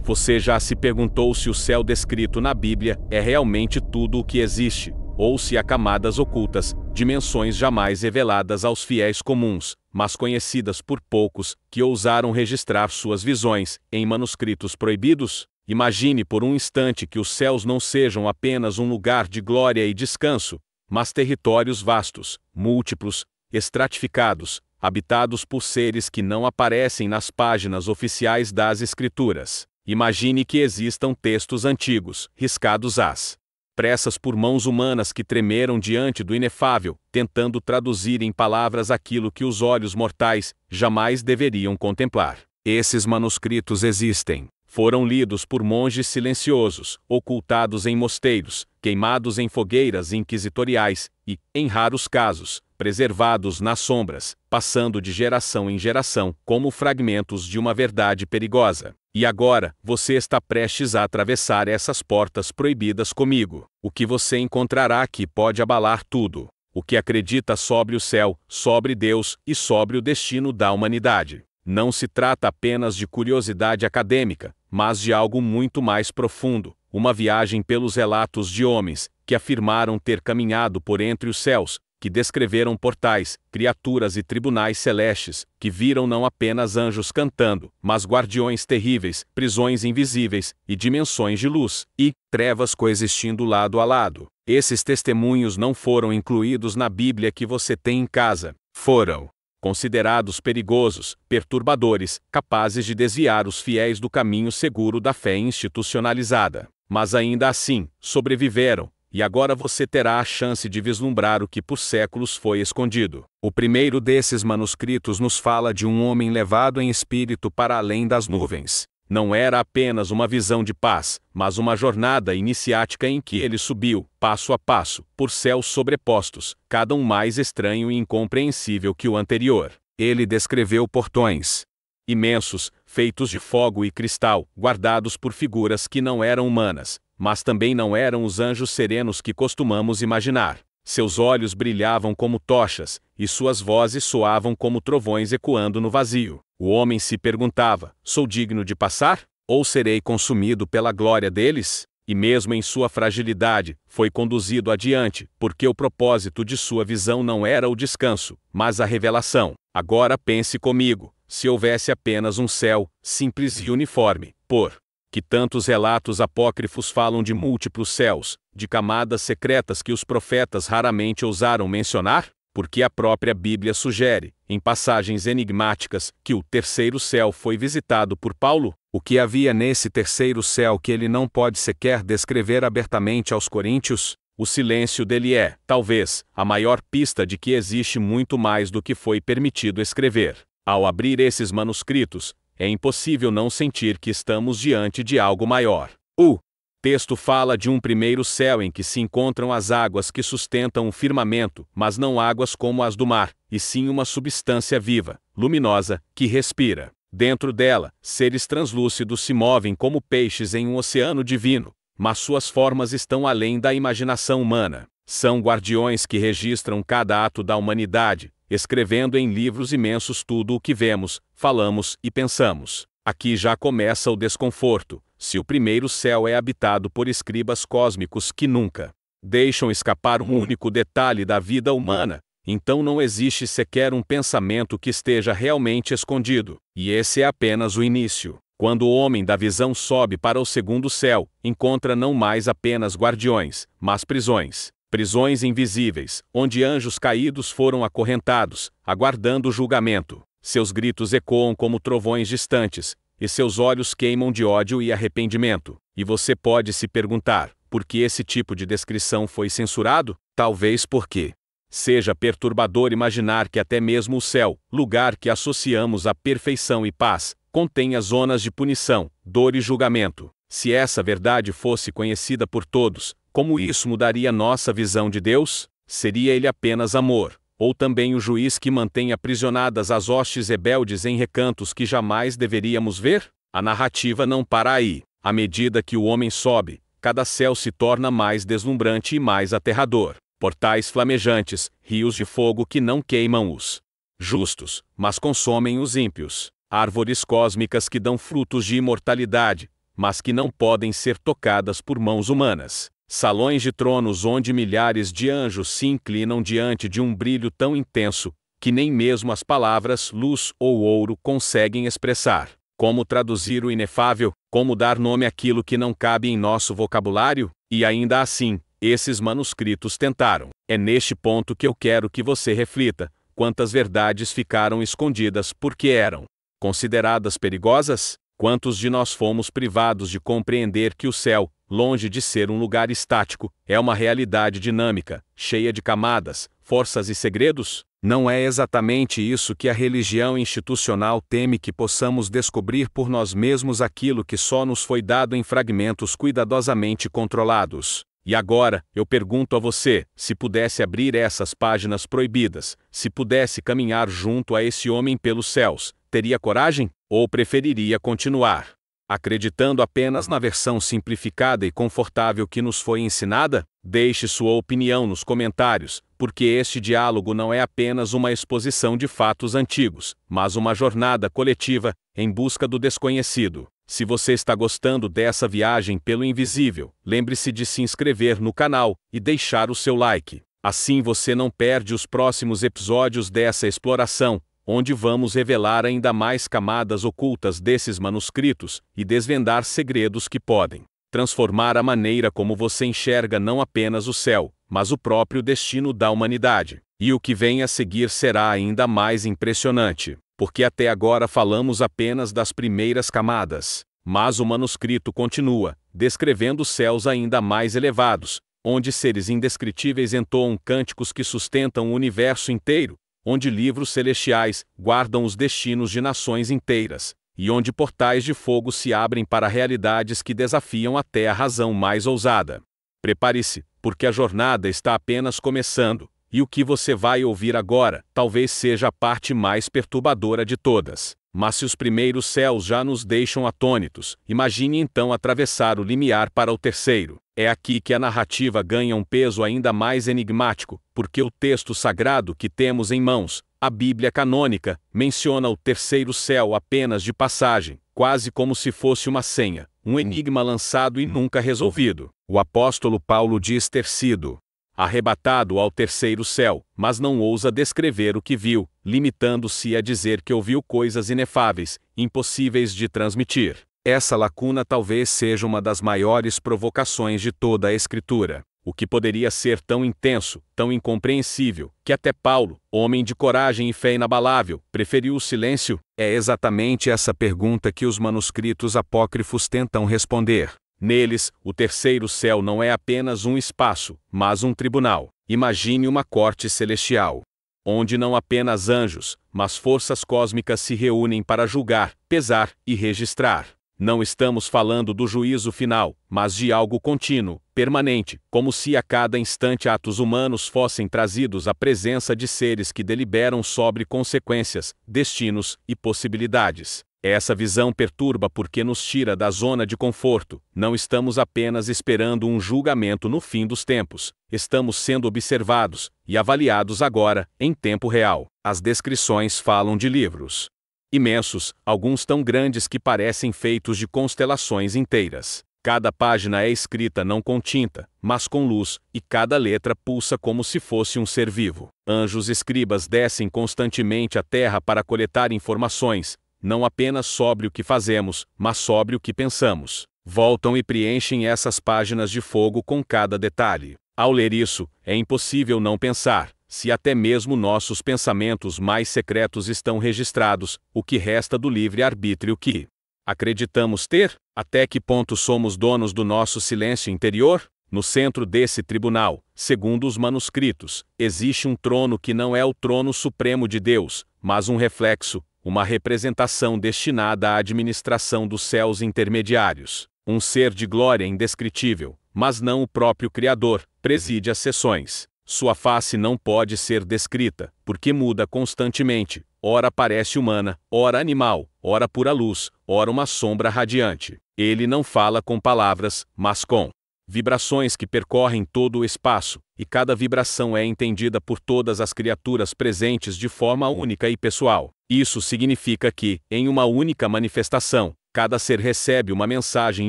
Você já se perguntou se o céu descrito na Bíblia é realmente tudo o que existe, ou se há camadas ocultas, dimensões jamais reveladas aos fiéis comuns, mas conhecidas por poucos, que ousaram registrar suas visões em manuscritos proibidos? Imagine por um instante que os céus não sejam apenas um lugar de glória e descanso, mas territórios vastos, múltiplos, estratificados, habitados por seres que não aparecem nas páginas oficiais das Escrituras. Imagine que existam textos antigos, riscados às pressas por mãos humanas que tremeram diante do inefável, tentando traduzir em palavras aquilo que os olhos mortais jamais deveriam contemplar. Esses manuscritos existem. Foram lidos por monges silenciosos, ocultados em mosteiros, queimados em fogueiras inquisitoriais e, em raros casos, preservados nas sombras, passando de geração em geração, como fragmentos de uma verdade perigosa. E agora, você está prestes a atravessar essas portas proibidas comigo. O que você encontrará aqui pode abalar tudo. O que acredita sobre o céu, sobre Deus e sobre o destino da humanidade. Não se trata apenas de curiosidade acadêmica, mas de algo muito mais profundo, uma viagem pelos relatos de homens, que afirmaram ter caminhado por entre os céus, que descreveram portais, criaturas e tribunais celestes, que viram não apenas anjos cantando, mas guardiões terríveis, prisões invisíveis, e dimensões de luz e trevas coexistindo lado a lado. Esses testemunhos não foram incluídos na Bíblia que você tem em casa. Foram considerados perigosos, perturbadores, capazes de desviar os fiéis do caminho seguro da fé institucionalizada. Mas ainda assim, sobreviveram, e agora você terá a chance de vislumbrar o que por séculos foi escondido. O primeiro desses manuscritos nos fala de um homem levado em espírito para além das nuvens. Não era apenas uma visão de paz, mas uma jornada iniciática em que ele subiu, passo a passo, por céus sobrepostos, cada um mais estranho e incompreensível que o anterior. Ele descreveu portões imensos, feitos de fogo e cristal, guardados por figuras que não eram humanas, mas também não eram os anjos serenos que costumamos imaginar. Seus olhos brilhavam como tochas, e suas vozes soavam como trovões ecoando no vazio. O homem se perguntava: sou digno de passar? Ou serei consumido pela glória deles? E mesmo em sua fragilidade, foi conduzido adiante, porque o propósito de sua visão não era o descanso, mas a revelação. Agora pense comigo, se houvesse apenas um céu, simples e uniforme, por que tantos relatos apócrifos falam de múltiplos céus, de camadas secretas que os profetas raramente ousaram mencionar? Porque a própria Bíblia sugere, em passagens enigmáticas, que o terceiro céu foi visitado por Paulo. O que havia nesse terceiro céu que ele não pode sequer descrever abertamente aos coríntios? O silêncio dele é, talvez, a maior pista de que existe muito mais do que foi permitido escrever. Ao abrir esses manuscritos, é impossível não sentir que estamos diante de algo maior. O texto fala de um primeiro céu em que se encontram as águas que sustentam o firmamento, mas não águas como as do mar, e sim uma substância viva, luminosa, que respira. Dentro dela, seres translúcidos se movem como peixes em um oceano divino, mas suas formas estão além da imaginação humana. São guardiões que registram cada ato da humanidade, escrevendo em livros imensos tudo o que vemos, falamos e pensamos. Aqui já começa o desconforto. Se o primeiro céu é habitado por escribas cósmicos que nunca deixam escapar um único detalhe da vida humana, então não existe sequer um pensamento que esteja realmente escondido. E esse é apenas o início. Quando o homem da visão sobe para o segundo céu, encontra não mais apenas guardiões, mas prisões. Prisões invisíveis, onde anjos caídos foram acorrentados, aguardando o julgamento. Seus gritos ecoam como trovões distantes, e seus olhos queimam de ódio e arrependimento. E você pode se perguntar, por que esse tipo de descrição foi censurado? Talvez porque seja perturbador imaginar que até mesmo o céu, lugar que associamos à perfeição e paz, contenha zonas de punição, dor e julgamento. Se essa verdade fosse conhecida por todos, como isso mudaria nossa visão de Deus? Seria ele apenas amor, ou também o juiz que mantém aprisionadas as hostes rebeldes em recantos que jamais deveríamos ver? A narrativa não para aí. À medida que o homem sobe, cada céu se torna mais deslumbrante e mais aterrador. Portais flamejantes, rios de fogo que não queimam os justos, mas consomem os ímpios. Árvores cósmicas que dão frutos de imortalidade, mas que não podem ser tocadas por mãos humanas. Salões de tronos onde milhares de anjos se inclinam diante de um brilho tão intenso, que nem mesmo as palavras luz ou ouro conseguem expressar. Como traduzir o inefável? Como dar nome àquilo que não cabe em nosso vocabulário? E ainda assim, esses manuscritos tentaram. É neste ponto que eu quero que você reflita: quantas verdades ficaram escondidas porque eram consideradas perigosas? Quantos de nós fomos privados de compreender que o céu, longe de ser um lugar estático, é uma realidade dinâmica, cheia de camadas, forças e segredos? Não é exatamente isso que a religião institucional teme, que possamos descobrir por nós mesmos aquilo que só nos foi dado em fragmentos cuidadosamente controlados. E agora, eu pergunto a você: se pudesse abrir essas páginas proibidas, se pudesse caminhar junto a esse homem pelos céus, teria coragem? Ou preferiria continuar acreditando apenas na versão simplificada e confortável que nos foi ensinada? Deixe sua opinião nos comentários, porque este diálogo não é apenas uma exposição de fatos antigos, mas uma jornada coletiva em busca do desconhecido. Se você está gostando dessa viagem pelo invisível, lembre-se de se inscrever no canal e deixar o seu like. Assim você não perde os próximos episódios dessa exploração, onde vamos revelar ainda mais camadas ocultas desses manuscritos e desvendar segredos que podem transformar a maneira como você enxerga não apenas o céu, mas o próprio destino da humanidade. E o que vem a seguir será ainda mais impressionante, porque até agora falamos apenas das primeiras camadas, mas o manuscrito continua, descrevendo céus ainda mais elevados, onde seres indescritíveis entoam cânticos que sustentam o universo inteiro, onde livros celestiais guardam os destinos de nações inteiras, e onde portais de fogo se abrem para realidades que desafiam até a razão mais ousada. Prepare-se, porque a jornada está apenas começando, e o que você vai ouvir agora talvez seja a parte mais perturbadora de todas. Mas se os primeiros céus já nos deixam atônitos, imagine então atravessar o limiar para o terceiro. É aqui que a narrativa ganha um peso ainda mais enigmático, porque o texto sagrado que temos em mãos, a Bíblia canônica, menciona o terceiro céu apenas de passagem, quase como se fosse uma senha, um enigma lançado e nunca resolvido. O apóstolo Paulo diz ter sido arrebatado ao terceiro céu, mas não ousa descrever o que viu, limitando-se a dizer que ouviu coisas inefáveis, impossíveis de transmitir. Essa lacuna talvez seja uma das maiores provocações de toda a Escritura. O que poderia ser tão intenso, tão incompreensível, que até Paulo, homem de coragem e fé inabalável, preferiu o silêncio? É exatamente essa pergunta que os manuscritos apócrifos tentam responder. Neles, o terceiro céu não é apenas um espaço, mas um tribunal. Imagine uma corte celestial, onde não apenas anjos, mas forças cósmicas se reúnem para julgar, pesar e registrar. Não estamos falando do juízo final, mas de algo contínuo, permanente, como se a cada instante atos humanos fossem trazidos à presença de seres que deliberam sobre consequências, destinos e possibilidades. Essa visão perturba porque nos tira da zona de conforto. Não estamos apenas esperando um julgamento no fim dos tempos. Estamos sendo observados e avaliados agora, em tempo real. As descrições falam de livros imensos, alguns tão grandes que parecem feitos de constelações inteiras. Cada página é escrita não com tinta, mas com luz, e cada letra pulsa como se fosse um ser vivo. Anjos escribas descem constantemente à terra para coletar informações, não apenas sobre o que fazemos, mas sobre o que pensamos. Voltam e preenchem essas páginas de fogo com cada detalhe. Ao ler isso, é impossível não pensar: se até mesmo nossos pensamentos mais secretos estão registrados, o que resta do livre-arbítrio que acreditamos ter? Até que ponto somos donos do nosso silêncio interior? No centro desse tribunal, segundo os manuscritos, existe um trono que não é o trono supremo de Deus, mas um reflexo, uma representação destinada à administração dos céus intermediários. Um ser de glória indescritível, mas não o próprio Criador, preside as sessões. Sua face não pode ser descrita, porque muda constantemente, ora parece humana, ora animal, ora pura luz, ora uma sombra radiante. Ele não fala com palavras, mas com vibrações que percorrem todo o espaço, e cada vibração é entendida por todas as criaturas presentes de forma única e pessoal. Isso significa que, em uma única manifestação, Cada ser recebe uma mensagem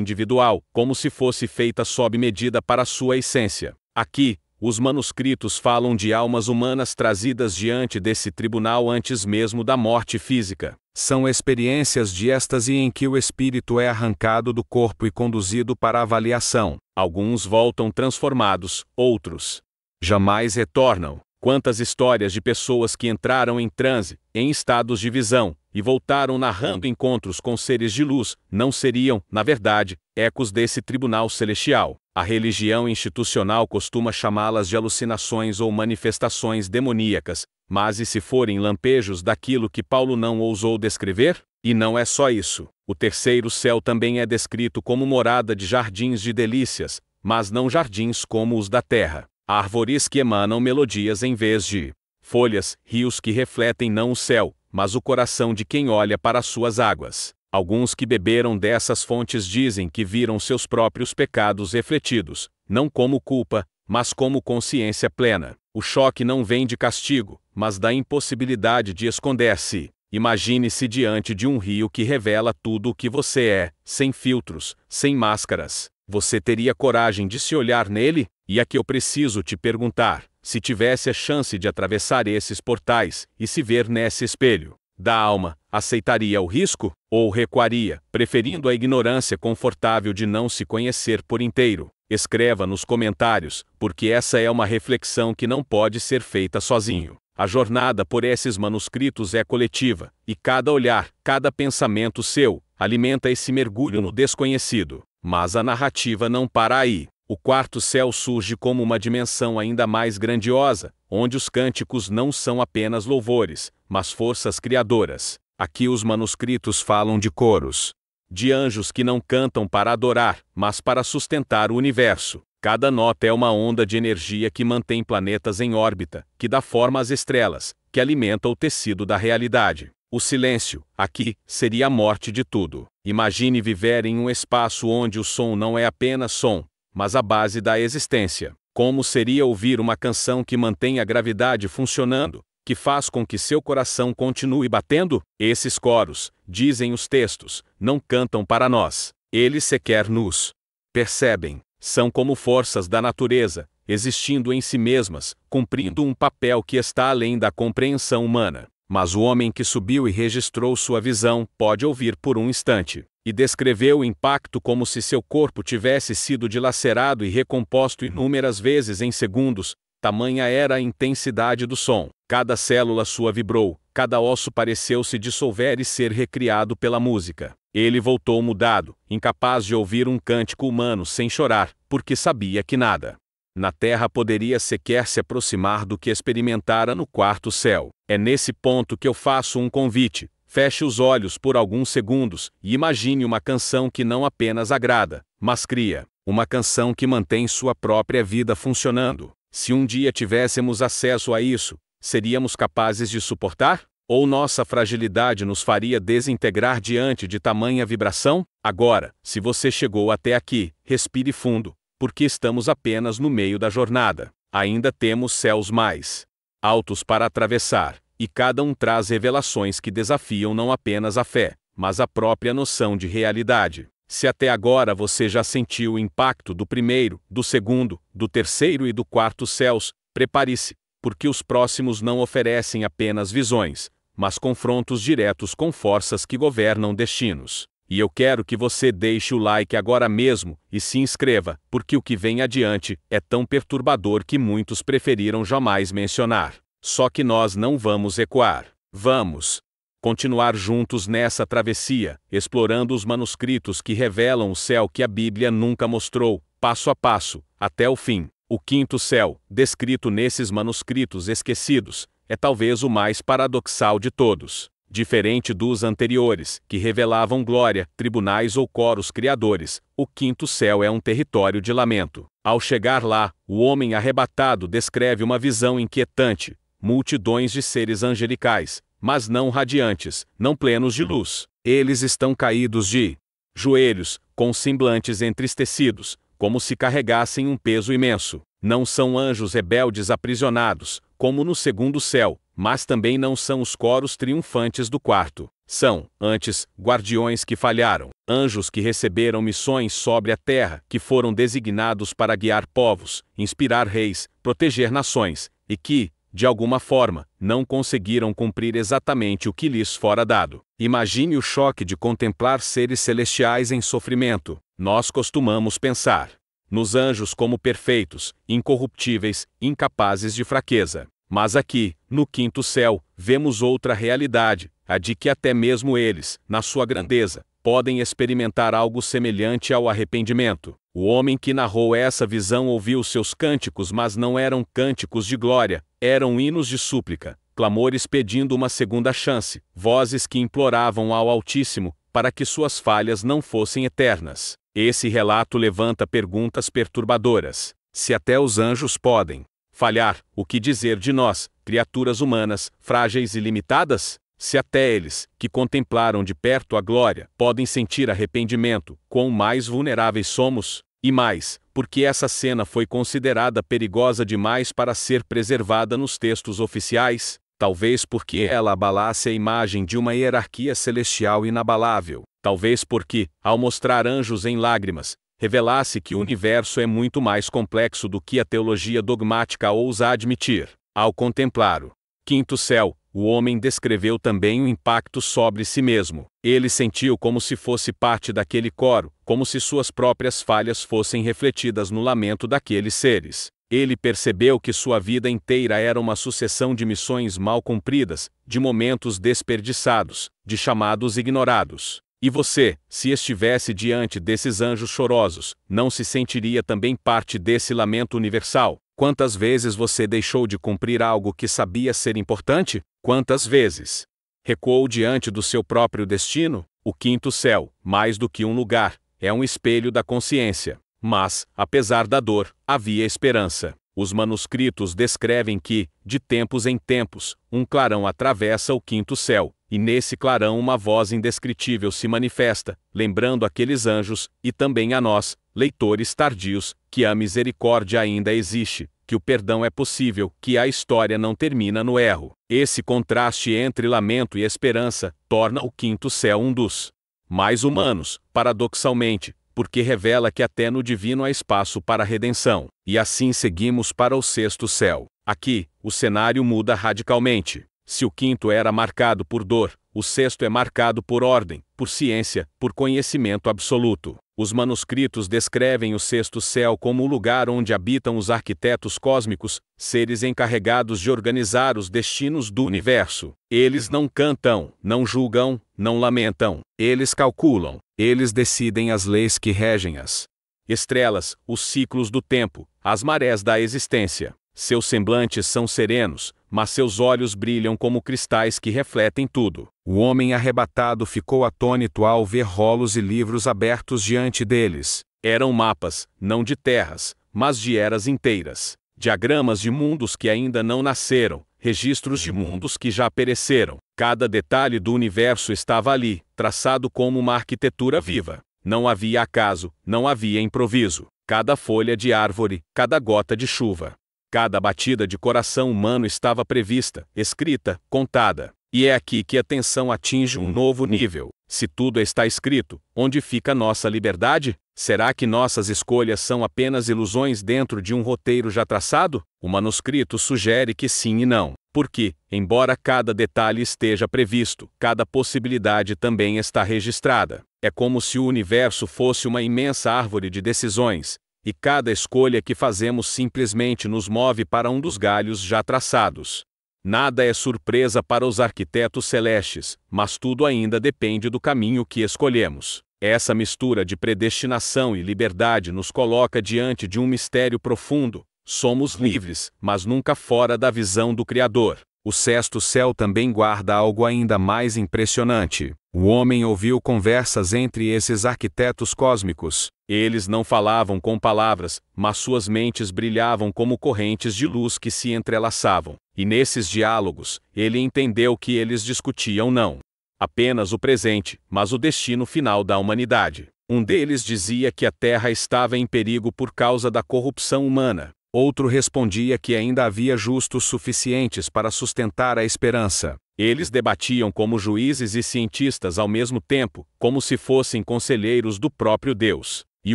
individual, como se fosse feita sob medida para sua essência. Aqui, os manuscritos falam de almas humanas trazidas diante desse tribunal antes mesmo da morte física. São experiências de êxtase em que o espírito é arrancado do corpo e conduzido para avaliação. Alguns voltam transformados, outros jamais retornam. Quantas histórias de pessoas que entraram em transe, em estados de visão, e voltaram narrando encontros com seres de luz, não seriam, na verdade, ecos desse tribunal celestial. A religião institucional costuma chamá-las de alucinações ou manifestações demoníacas, mas e se forem lampejos daquilo que Paulo não ousou descrever? E não é só isso. O terceiro céu também é descrito como morada de jardins de delícias, mas não jardins como os da terra. Árvores que emanam melodias em vez de folhas, rios que refletem não o céu, mas o coração de quem olha para suas águas. Alguns que beberam dessas fontes dizem que viram seus próprios pecados refletidos, não como culpa, mas como consciência plena. O choque não vem de castigo, mas da impossibilidade de esconder-se. Imagine-se diante de um rio que revela tudo o que você é, sem filtros, sem máscaras. Você teria coragem de se olhar nele? E aqui eu preciso te perguntar, se tivesse a chance de atravessar esses portais e se ver nesse espelho da alma, aceitaria o risco? Ou recuaria, preferindo a ignorância confortável de não se conhecer por inteiro? Escreva nos comentários, porque essa é uma reflexão que não pode ser feita sozinho. A jornada por esses manuscritos é coletiva, e cada olhar, cada pensamento seu, alimenta esse mergulho no desconhecido. Mas a narrativa não para aí. O quarto céu surge como uma dimensão ainda mais grandiosa, onde os cânticos não são apenas louvores, mas forças criadoras. Aqui os manuscritos falam de coros, de anjos que não cantam para adorar, mas para sustentar o universo. Cada nota é uma onda de energia que mantém planetas em órbita, que dá forma às estrelas, que alimenta o tecido da realidade. O silêncio, aqui, seria a morte de tudo. Imagine viver em um espaço onde o som não é apenas som, mas a base da existência. Como seria ouvir uma canção que mantém a gravidade funcionando, que faz com que seu coração continue batendo? Esses coros, dizem os textos, não cantam para nós. Eles sequer nos percebem. São como forças da natureza, existindo em si mesmas, cumprindo um papel que está além da compreensão humana. Mas o homem que subiu e registrou sua visão pode ouvir por um instante, e descreveu o impacto como se seu corpo tivesse sido dilacerado e recomposto inúmeras vezes em segundos, tamanha era a intensidade do som. Cada célula sua vibrou, cada osso pareceu se dissolver e ser recriado pela música. Ele voltou mudado, incapaz de ouvir um cântico humano sem chorar, porque sabia que nada na terra poderia sequer se aproximar do que experimentara no quarto céu. É nesse ponto que eu faço um convite. Feche os olhos por alguns segundos e imagine uma canção que não apenas agrada, mas cria. Uma canção que mantém sua própria vida funcionando. Se um dia tivéssemos acesso a isso, seríamos capazes de suportar? Ou nossa fragilidade nos faria desintegrar diante de tamanha vibração? Agora, se você chegou até aqui, respire fundo, porque estamos apenas no meio da jornada. Ainda temos céus mais altos para atravessar, e cada um traz revelações que desafiam não apenas a fé, mas a própria noção de realidade. Se até agora você já sentiu o impacto do primeiro, do segundo, do terceiro e do quarto céus, prepare-se, porque os próximos não oferecem apenas visões, mas confrontos diretos com forças que governam destinos. E eu quero que você deixe o like agora mesmo e se inscreva, porque o que vem adiante é tão perturbador que muitos preferiram jamais mencionar. Só que nós não vamos recuar. Vamos continuar juntos nessa travessia, explorando os manuscritos que revelam o céu que a Bíblia nunca mostrou, passo a passo, até o fim. O quinto céu, descrito nesses manuscritos esquecidos, é talvez o mais paradoxal de todos. Diferente dos anteriores, que revelavam glória, tribunais ou coros criadores, o quinto céu é um território de lamento. Ao chegar lá, o homem arrebatado descreve uma visão inquietante, multidões de seres angelicais, mas não radiantes, não plenos de luz. Eles estão caídos de joelhos, com semblantes entristecidos, como se carregassem um peso imenso. Não são anjos rebeldes aprisionados, como no segundo céu, mas também não são os coros triunfantes do quarto. São, antes, guardiões que falharam, anjos que receberam missões sobre a terra, que foram designados para guiar povos, inspirar reis, proteger nações, e que, de alguma forma, não conseguiram cumprir exatamente o que lhes fora dado. Imagine o choque de contemplar seres celestiais em sofrimento. Nós costumamos pensar nos anjos como perfeitos, incorruptíveis, incapazes de fraqueza. Mas aqui, no quinto céu, vemos outra realidade, a de que até mesmo eles, na sua grandeza, podem experimentar algo semelhante ao arrependimento. O homem que narrou essa visão ouviu seus cânticos, mas não eram cânticos de glória, eram hinos de súplica, clamores pedindo uma segunda chance, vozes que imploravam ao Altíssimo, para que suas falhas não fossem eternas. Esse relato levanta perguntas perturbadoras. Se até os anjos podem falhar, o que dizer de nós, criaturas humanas, frágeis e limitadas? Se até eles, que contemplaram de perto a glória, podem sentir arrependimento, quão mais vulneráveis somos? E mais, porque essa cena foi considerada perigosa demais para ser preservada nos textos oficiais? Talvez porque ela abalasse a imagem de uma hierarquia celestial inabalável. Talvez porque, ao mostrar anjos em lágrimas, revelasse que o universo é muito mais complexo do que a teologia dogmática ousa admitir. Ao contemplar o quinto céu, o homem descreveu também o impacto sobre si mesmo. Ele sentiu como se fosse parte daquele coro, como se suas próprias falhas fossem refletidas no lamento daqueles seres. Ele percebeu que sua vida inteira era uma sucessão de missões mal cumpridas, de momentos desperdiçados, de chamados ignorados. E você, se estivesse diante desses anjos chorosos, não se sentiria também parte desse lamento universal? Quantas vezes você deixou de cumprir algo que sabia ser importante? Quantas vezes recuou diante do seu próprio destino? O quinto céu, mais do que um lugar, é um espelho da consciência. Mas, apesar da dor, havia esperança. Os manuscritos descrevem que, de tempos em tempos, um clarão atravessa o quinto céu, e nesse clarão uma voz indescritível se manifesta, lembrando aqueles anjos, e também a nós, leitores tardios, que a misericórdia ainda existe, que o perdão é possível, que a história não termina no erro. Esse contraste entre lamento e esperança torna o quinto céu um dos mais humanos, paradoxalmente, porque revela que até no divino há espaço para a redenção. E assim seguimos para o sexto céu. Aqui, o cenário muda radicalmente. Se o quinto era marcado por dor, o sexto é marcado por ordem, por ciência, por conhecimento absoluto. Os manuscritos descrevem o sexto céu como o lugar onde habitam os arquitetos cósmicos, seres encarregados de organizar os destinos do universo. Eles não cantam, não julgam, não lamentam. Eles calculam. Eles decidem as leis que regem as estrelas, os ciclos do tempo, as marés da existência. Seus semblantes são serenos, mas seus olhos brilham como cristais que refletem tudo. O homem arrebatado ficou atônito ao ver rolos e livros abertos diante deles. Eram mapas, não de terras, mas de eras inteiras. Diagramas de mundos que ainda não nasceram, registros de mundos que já pereceram. Cada detalhe do universo estava ali, traçado como uma arquitetura viva. Não havia acaso, não havia improviso. Cada folha de árvore, cada gota de chuva, cada batida de coração humano estava prevista, escrita, contada. E é aqui que a tensão atinge um novo nível. Se tudo está escrito, onde fica nossa liberdade? Será que nossas escolhas são apenas ilusões dentro de um roteiro já traçado? O manuscrito sugere que sim e não. Porque, embora cada detalhe esteja previsto, cada possibilidade também está registrada. É como se o universo fosse uma imensa árvore de decisões, e cada escolha que fazemos simplesmente nos move para um dos galhos já traçados. Nada é surpresa para os arquitetos celestes, mas tudo ainda depende do caminho que escolhemos. Essa mistura de predestinação e liberdade nos coloca diante de um mistério profundo. Somos livres, mas nunca fora da visão do Criador. O sexto céu também guarda algo ainda mais impressionante. O homem ouviu conversas entre esses arquitetos cósmicos. Eles não falavam com palavras, mas suas mentes brilhavam como correntes de luz que se entrelaçavam. E nesses diálogos, ele entendeu que eles discutiam não apenas o presente, mas o destino final da humanidade. Um deles dizia que a Terra estava em perigo por causa da corrupção humana. Outro respondia que ainda havia justos suficientes para sustentar a esperança. Eles debatiam como juízes e cientistas ao mesmo tempo, como se fossem conselheiros do próprio Deus. E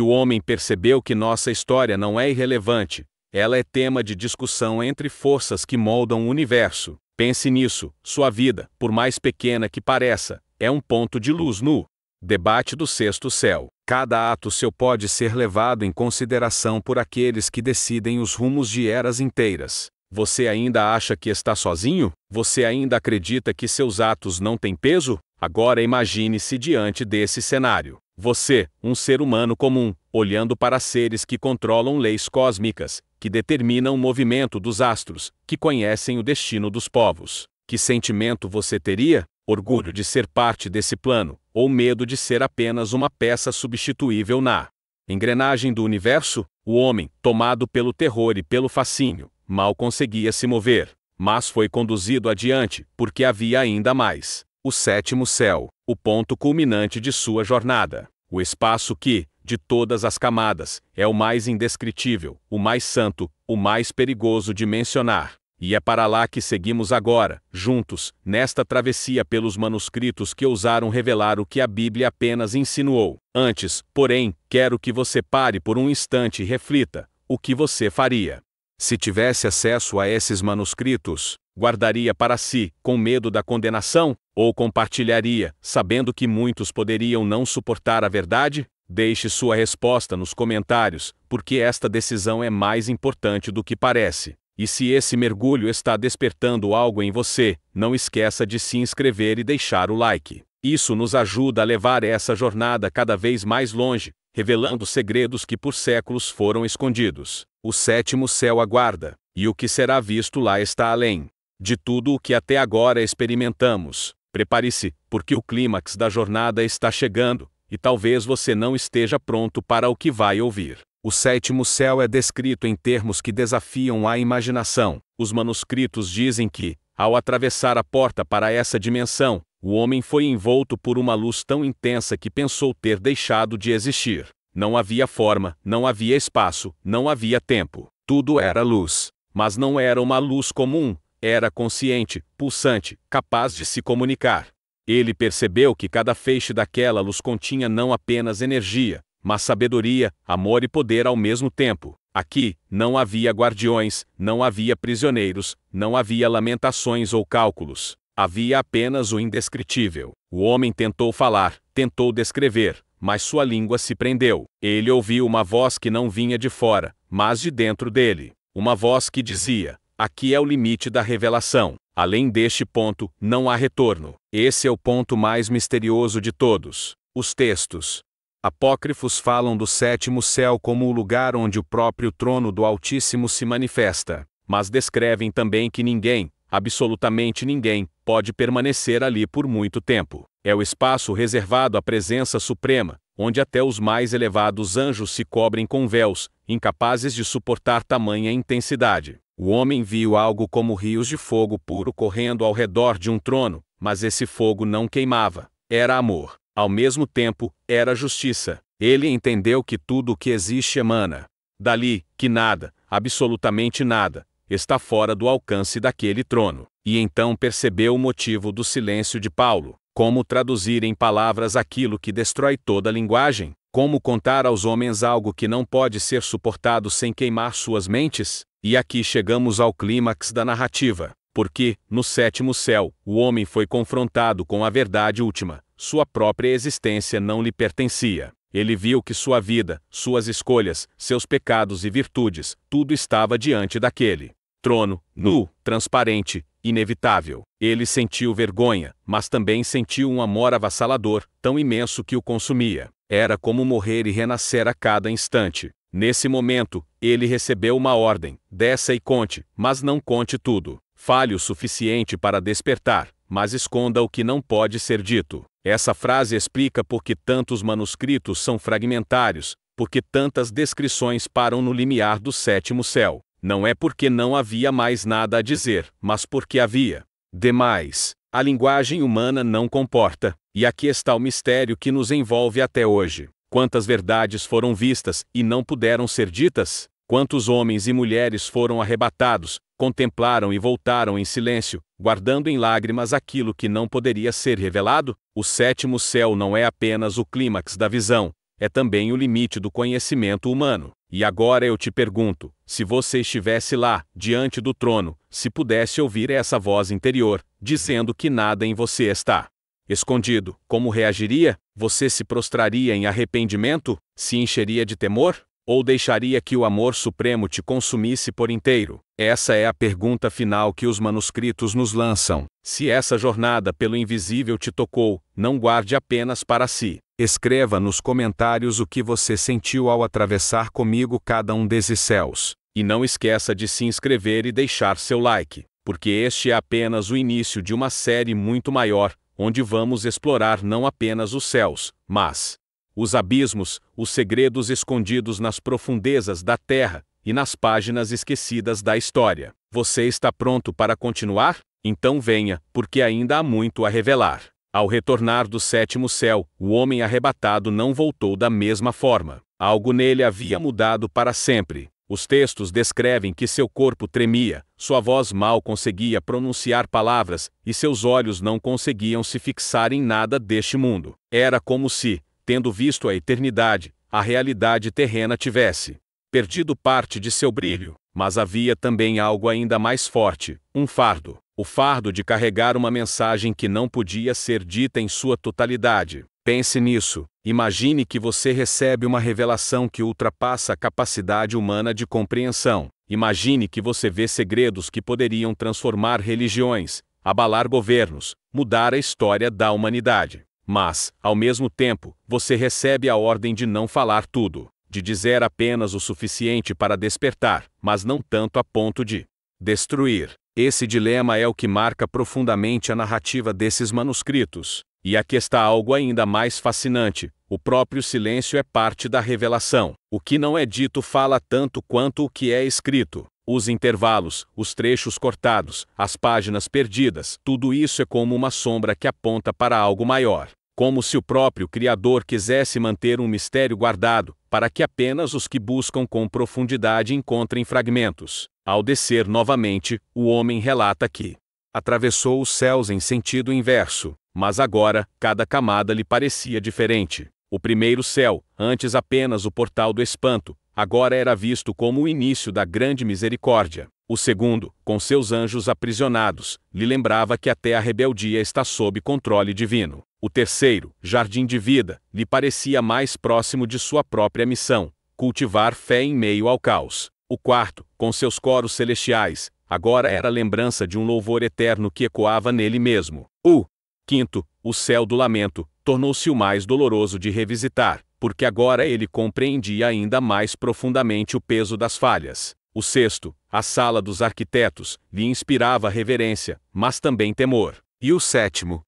o homem percebeu que nossa história não é irrelevante, ela é tema de discussão entre forças que moldam o universo. Pense nisso, sua vida, por mais pequena que pareça, é um ponto de luz no debate do sexto céu. Cada ato seu pode ser levado em consideração por aqueles que decidem os rumos de eras inteiras. Você ainda acha que está sozinho? Você ainda acredita que seus atos não têm peso? Agora imagine-se diante desse cenário. Você, um ser humano comum, olhando para seres que controlam leis cósmicas, que determinam o movimento dos astros, que conhecem o destino dos povos. Que sentimento você teria? Orgulho de ser parte desse plano, ou medo de ser apenas uma peça substituível na engrenagem do universo? O homem, tomado pelo terror e pelo fascínio, mal conseguia se mover, mas foi conduzido adiante, porque havia ainda mais. O sétimo céu, o ponto culminante de sua jornada. O espaço que, de todas as camadas, é o mais indescritível, o mais santo, o mais perigoso de mencionar. E é para lá que seguimos agora, juntos, nesta travessia pelos manuscritos que ousaram revelar o que a Bíblia apenas insinuou. Antes, porém, quero que você pare por um instante e reflita: o que você faria? Se tivesse acesso a esses manuscritos, guardaria para si, com medo da condenação? Ou compartilharia, sabendo que muitos poderiam não suportar a verdade? Deixe sua resposta nos comentários, porque esta decisão é mais importante do que parece. E se esse mergulho está despertando algo em você, não esqueça de se inscrever e deixar o like. Isso nos ajuda a levar essa jornada cada vez mais longe, revelando segredos que por séculos foram escondidos. O sétimo céu aguarda, e o que será visto lá está além de tudo o que até agora experimentamos. Prepare-se, porque o clímax da jornada está chegando, e talvez você não esteja pronto para o que vai ouvir. O sétimo céu é descrito em termos que desafiam a imaginação. Os manuscritos dizem que, ao atravessar a porta para essa dimensão, o homem foi envolto por uma luz tão intensa que pensou ter deixado de existir. Não havia forma, não havia espaço, não havia tempo. Tudo era luz. Mas não era uma luz comum, era consciente, pulsante, capaz de se comunicar. Ele percebeu que cada feixe daquela luz continha não apenas energia, mas sabedoria, amor e poder ao mesmo tempo. Aqui, não havia guardiões, não havia prisioneiros, não havia lamentações ou cálculos. Havia apenas o indescritível. O homem tentou falar, tentou descrever, mas sua língua se prendeu. Ele ouviu uma voz que não vinha de fora, mas de dentro dele. Uma voz que dizia: aqui é o limite da revelação. Além deste ponto, não há retorno. Esse é o ponto mais misterioso de todos. Os textos apócrifos falam do sétimo céu como o lugar onde o próprio trono do Altíssimo se manifesta, mas descrevem também que ninguém, absolutamente ninguém, pode permanecer ali por muito tempo. É o espaço reservado à presença suprema, onde até os mais elevados anjos se cobrem com véus, incapazes de suportar tamanha intensidade. O homem viu algo como rios de fogo puro correndo ao redor de um trono, mas esse fogo não queimava. Era amor. Ao mesmo tempo, era justiça. Ele entendeu que tudo o que existe emana dali, que nada, absolutamente nada, está fora do alcance daquele trono. E então percebeu o motivo do silêncio de Paulo. Como traduzir em palavras aquilo que destrói toda a linguagem? Como contar aos homens algo que não pode ser suportado sem queimar suas mentes? E aqui chegamos ao clímax da narrativa. Porque, no sétimo céu, o homem foi confrontado com a verdade última. Sua própria existência não lhe pertencia. Ele viu que sua vida, suas escolhas, seus pecados e virtudes, tudo estava diante daquele trono, nu, transparente, inevitável. Ele sentiu vergonha, mas também sentiu um amor avassalador, tão imenso que o consumia. Era como morrer e renascer a cada instante. Nesse momento, ele recebeu uma ordem: desça e conte, mas não conte tudo. Fale o suficiente para despertar, mas esconda o que não pode ser dito. Essa frase explica por que tantos manuscritos são fragmentários, por que tantas descrições param no limiar do sétimo céu. Não é porque não havia mais nada a dizer, mas porque havia demais. A linguagem humana não comporta, e aqui está o mistério que nos envolve até hoje. Quantas verdades foram vistas e não puderam ser ditas? Quantos homens e mulheres foram arrebatados, Contemplaram e voltaram em silêncio, guardando em lágrimas aquilo que não poderia ser revelado. O sétimo céu não é apenas o clímax da visão, é também o limite do conhecimento humano. E agora eu te pergunto, se você estivesse lá, diante do trono, se pudesse ouvir essa voz interior, dizendo que nada em você está escondido, como reagiria? Você se prostraria em arrependimento? Se encheria de temor? Ou deixaria que o amor supremo te consumisse por inteiro? Essa é a pergunta final que os manuscritos nos lançam. Se essa jornada pelo invisível te tocou, não guarde apenas para si. Escreva nos comentários o que você sentiu ao atravessar comigo cada um desses céus. E não esqueça de se inscrever e deixar seu like, porque este é apenas o início de uma série muito maior, onde vamos explorar não apenas os céus, mas os abismos, os segredos escondidos nas profundezas da terra e nas páginas esquecidas da história. Você está pronto para continuar? Então venha, porque ainda há muito a revelar. Ao retornar do sétimo céu, o homem arrebatado não voltou da mesma forma. Algo nele havia mudado para sempre. Os textos descrevem que seu corpo tremia, sua voz mal conseguia pronunciar palavras, e seus olhos não conseguiam se fixar em nada deste mundo. Era como se, tendo visto a eternidade, a realidade terrena tivesse perdido parte de seu brilho. Mas havia também algo ainda mais forte, um fardo. O fardo de carregar uma mensagem que não podia ser dita em sua totalidade. Pense nisso. Imagine que você recebe uma revelação que ultrapassa a capacidade humana de compreensão. Imagine que você vê segredos que poderiam transformar religiões, abalar governos, mudar a história da humanidade. Mas, ao mesmo tempo, você recebe a ordem de não falar tudo, de dizer apenas o suficiente para despertar, mas não tanto a ponto de destruir. Esse dilema é o que marca profundamente a narrativa desses manuscritos. E aqui está algo ainda mais fascinante: o próprio silêncio é parte da revelação. O que não é dito fala tanto quanto o que é escrito. Os intervalos, os trechos cortados, as páginas perdidas, tudo isso é como uma sombra que aponta para algo maior. Como se o próprio Criador quisesse manter um mistério guardado, para que apenas os que buscam com profundidade encontrem fragmentos. Ao descer novamente, o homem relata que atravessou os céus em sentido inverso, mas agora, cada camada lhe parecia diferente. O primeiro céu, antes apenas o portal do espanto, agora era visto como o início da grande misericórdia. O segundo, com seus anjos aprisionados, lhe lembrava que até a rebeldia está sob controle divino. O terceiro, jardim de vida, lhe parecia mais próximo de sua própria missão, cultivar fé em meio ao caos. O quarto, com seus coros celestiais, agora era a lembrança de um louvor eterno que ecoava nele mesmo. O quinto, o céu do lamento, tornou-se o mais doloroso de revisitar, porque agora ele compreendia ainda mais profundamente o peso das falhas. O sexto, a sala dos arquitetos, lhe inspirava reverência, mas também temor. E o sétimo